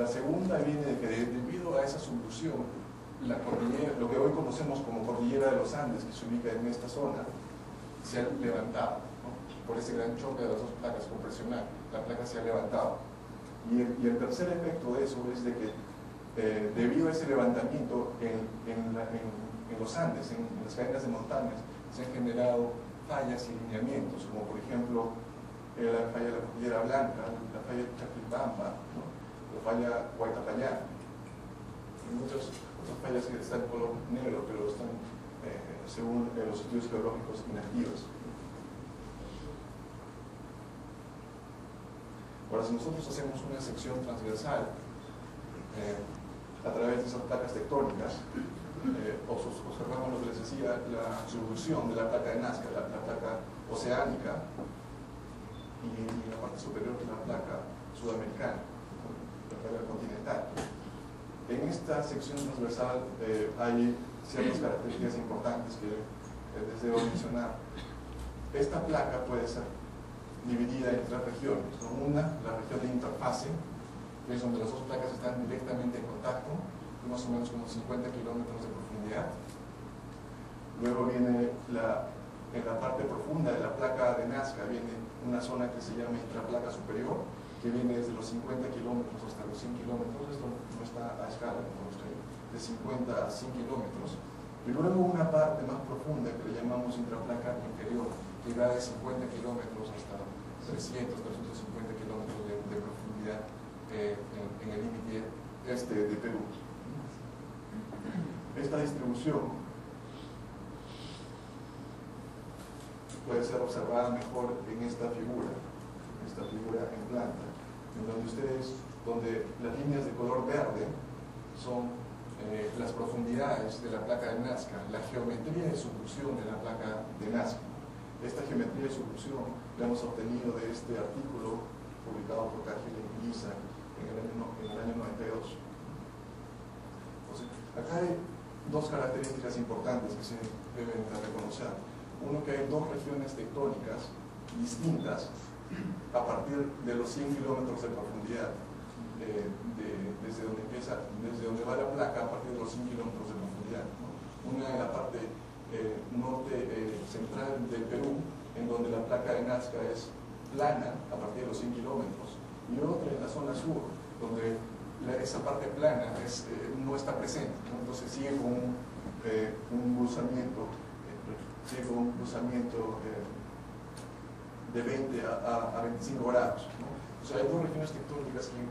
La segunda viene de que debido a esa subducción, la cordillera, lo que hoy conocemos como cordillera de los Andes, que se ubica en esta zona, se ha levantado, ¿no? Por ese gran choque de las dos placas compresionales. La placa se ha levantado. Y el tercer efecto de eso es de que debido a ese levantamiento en los Andes, en las cadenas de montañas, se han generado fallas y lineamientos, como por ejemplo la falla de la Cordillera Blanca, la falla de Chaclibamba, ¿no? La falla Huaytapallá, y muchas otras fallas que están en color negro, pero están, según los estudios geológicos, inactivas. Ahora, si nosotros hacemos una sección transversal a través de esas placas tectónicas, observamos lo que les decía, la subducción de la placa de Nazca, la placa oceánica, y la parte superior de la placa sudamericana, la placa continental. En esta sección transversal hay ciertas características importantes que les debo mencionar. Esta placa puede ser dividida en tres regiones, ¿no? Una, la región de interfase, que es donde las dos placas están directamente en contacto, más o menos como 50 kilómetros de profundidad. Luego viene en la parte profunda de la placa de Nazca, viene una zona que se llama intraplaca superior, que viene desde los 50 kilómetros hasta los 100 kilómetros. Esto no está a escala, como estoy, de 50 a 100 kilómetros. Y luego una parte más profunda que le llamamos intraplaca inferior, que va de 50 kilómetros hasta 300, 350 kilómetros de profundidad en el límite este de Perú. Esta distribución puede ser observada mejor en esta figura en planta, en donde las líneas de color verde son las profundidades de la placa de Nazca, la geometría de subducción de la placa de Nazca. Esta geometría de subducción la hemos obtenido de este artículo publicado por Cahill y Isaac en el año 92. Entonces, acá hay dos características importantes que se deben reconocer. Uno, que hay dos regiones tectónicas distintas a partir de los 100 kilómetros de profundidad, desde donde va la placa, a partir de los 100 kilómetros de profundidad, ¿no? Una en la parte norte central del Perú, en donde la placa de Nazca es plana a partir de los 100 kilómetros, y otra en la zona sur, donde esa parte plana no está presente, ¿no? Entonces sigue con un cruzamiento de 20 a 25 grados, ¿no? O sea, hay dos regiones tectónicas que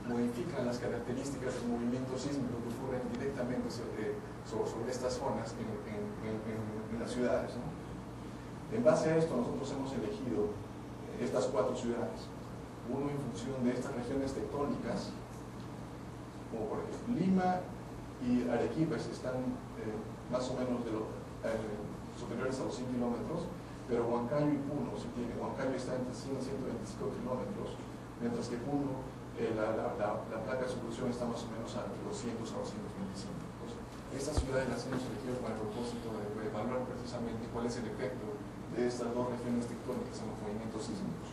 modifican las características del movimiento sísmico que ocurren directamente sobre estas zonas en las ciudades, ¿no? En base a esto, nosotros hemos elegido estas cuatro ciudades. Uno en función de estas regiones tectónicas, como por ejemplo Lima y Arequipa están más o menos superiores a los 100 kilómetros, pero Huancayo y Puno, Huancayo está entre 100 y 125 kilómetros, mientras que Puno, la placa de subducción está más o menos entre los 200 a los 125. Entonces, estas ciudades las hemos elegido con el propósito de evaluar precisamente cuál es el efecto de estas dos regiones tectónicas en los movimientos sísmicos.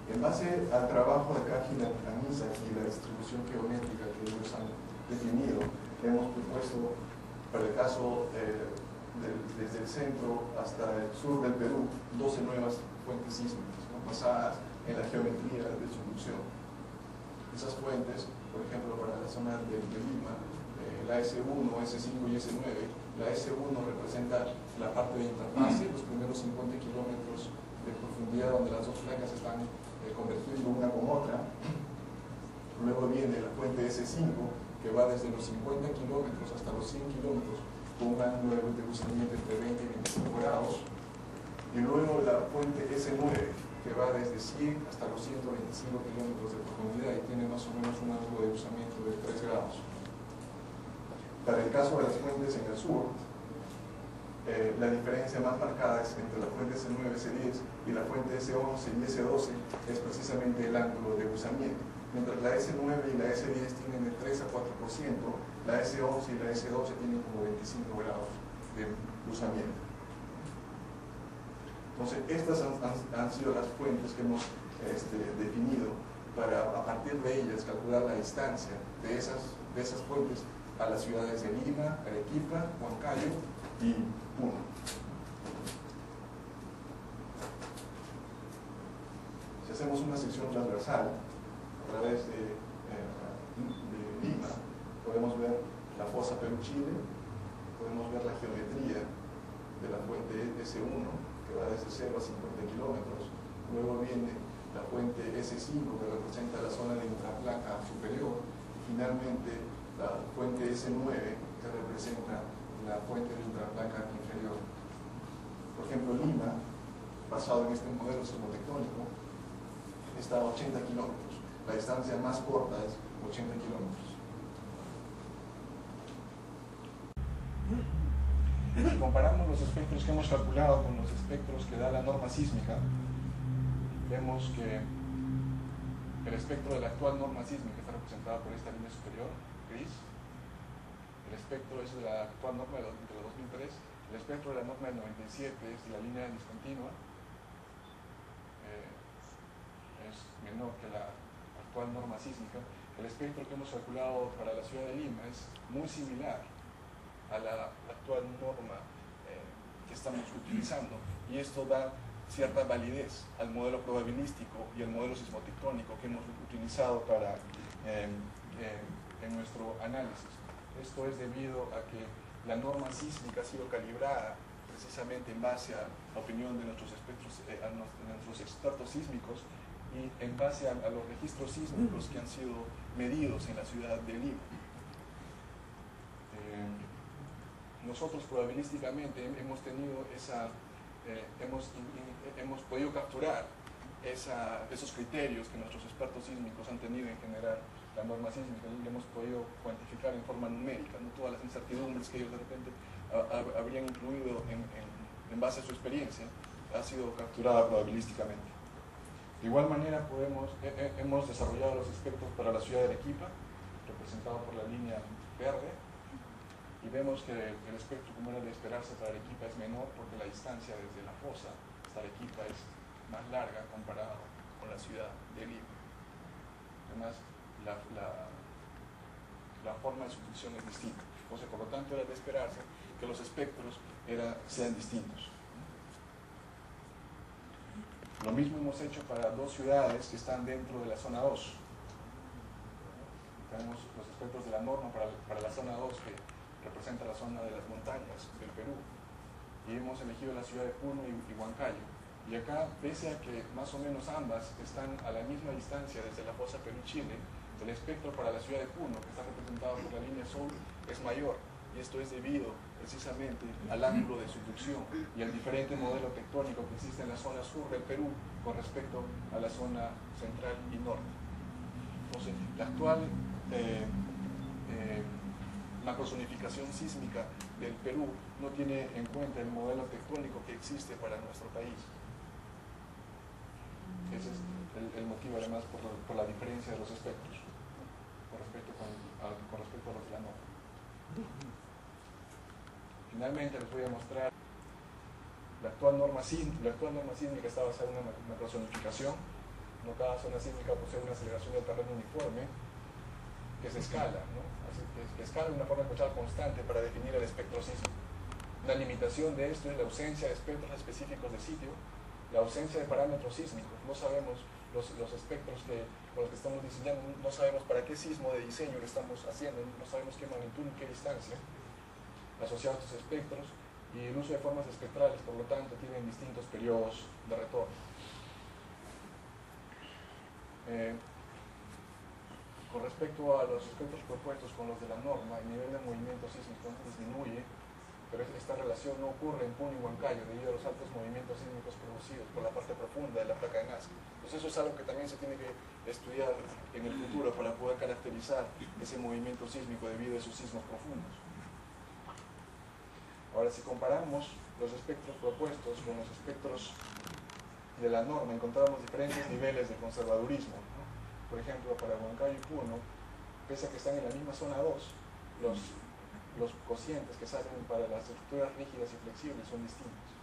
En base al trabajo de Cahill y Isaac y la distribución geométrica que ellos han definido, hemos propuesto para el caso desde el centro hasta el sur del Perú 12 nuevas fuentes sísmicas, ¿no? Basadas en la geometría de subducción. Esas fuentes, por ejemplo, para la zona de Lima, la S1, S5 y S9, la S1 representa la parte de interfase, los primeros 50 kilómetros de profundidad donde las dos placas están convergiendo una con otra. Luego viene la fuente S5, que va desde los 50 kilómetros hasta los 100 kilómetros, con un ángulo de deslizamiento entre 20 y 25 grados. Y luego la fuente S9, que va desde 100 hasta los 125 kilómetros de profundidad y tiene más o menos un ángulo de deslizamiento de 3 grados. Para el caso de las fuentes en el sur, la diferencia más marcada es entre la fuente S9, S10 y la fuente S11 y S12 es precisamente el ángulo de deslizamiento. Mientras la S9 y la S10 tienen de 3 a 4%, la S11 y la S12 tienen como 25 grados de deslizamiento. Entonces, estas han sido las fuentes que hemos definido para a partir de ellas calcular la distancia de esas fuentes a las ciudades de Lima, Arequipa, Huancayo y Puno. Si hacemos una sección transversal a través de Lima, podemos ver la fosa Perú-Chile, podemos ver la geometría de la fuente S1, que va desde 0 a 50 kilómetros. Luego viene la fuente S5, que representa la zona de intraplaca superior. Y finalmente, la fuente S9, que representa la fuente de intraplaca inferior. Por ejemplo, Lima, basado en este modelo sismotectónico, está a 80 kilómetros. La distancia más corta es 80 kilómetros. Si comparamos los espectros que hemos calculado con los espectros que da la norma sísmica, vemos que el espectro de la actual norma sísmica está representado por esta línea superior, gris. El espectro es de la actual norma de 2003. El espectro de la norma del 97 es de la línea discontinua. Es menor que la actual norma sísmica. El espectro que hemos calculado para la ciudad de Lima es muy similar a la actual norma que estamos utilizando, y esto da cierta validez al modelo probabilístico y al modelo sismotectónico que hemos utilizado para en nuestro análisis. Esto es debido a que la norma sísmica ha sido calibrada precisamente en base a la opinión de nuestros expertos sísmicos y en base a los registros sísmicos que han sido medidos en la ciudad de Lima. Nosotros probabilísticamente hemos tenido hemos podido capturar esos criterios que nuestros expertos sísmicos han tenido en generar la norma sísmica, y hemos podido cuantificar en forma numérica, ¿no? Todas las incertidumbres que ellos de repente habrían incluido en base a su experiencia, ha sido capturada probabilísticamente. De igual manera hemos desarrollado los espectros para la ciudad de Arequipa, representado por la línea verde, y vemos que el espectro, como era de esperarse, para Arequipa es menor porque la distancia desde la fosa hasta Arequipa es más larga comparado con la ciudad de Lima. Además, la forma de subducción es distinta. O sea, por lo tanto, era de esperarse que los espectros sean distintos. Lo mismo hemos hecho para dos ciudades que están dentro de la zona 2. Tenemos los espectros de la norma para la zona 2, que representa la zona de las montañas del Perú, y hemos elegido la ciudad de Puno y Huancayo. Y acá, pese a que más o menos ambas están a la misma distancia desde la fosa Perú-Chile, el espectro para la ciudad de Puno, que está representado por la línea azul, es mayor, y esto es debido precisamente al ángulo de subducción y al diferente modelo tectónico que existe en la zona sur del Perú con respecto a la zona central y norte. Entonces, la actual macrozonificación sísmica del Perú no tiene en cuenta el modelo tectónico que existe para nuestro país. Ese es el motivo, además, por la diferencia de los espectros con respecto a los de la norma. Finalmente les voy a mostrar la actual norma sísmica. Está basada en una macrozonificación. No cada zona sísmica posee una aceleración del terreno uniforme que se escala, ¿no? Así que escala de una forma ecuatorial constante para definir el espectro sísmico. Una limitación de esto es la ausencia de espectros específicos de sitio, la ausencia de parámetros sísmicos. No sabemos los espectros con los que estamos diseñando, no sabemos para qué sismo de diseño lo estamos haciendo, no sabemos qué magnitud ni qué distancia asociados a estos espectros, y el uso de formas espectrales, por lo tanto, tienen distintos periodos de retorno. Con respecto a los espectros propuestos con los de la norma, el nivel de movimiento sísmico disminuye, pero esta relación no ocurre en Puno y Huancayo debido a los altos movimientos sísmicos producidos por la parte profunda de la placa de Nazca. Entonces eso es algo que también se tiene que estudiar en el futuro para poder caracterizar ese movimiento sísmico debido a esos sismos profundos. Ahora, si comparamos los espectros propuestos con los espectros de la norma, encontramos diferentes niveles de conservadurismo, ¿no? Por ejemplo, para Huancayo y Puno, pese a que están en la misma zona 2, los cocientes que salen para las estructuras rígidas y flexibles son distintos.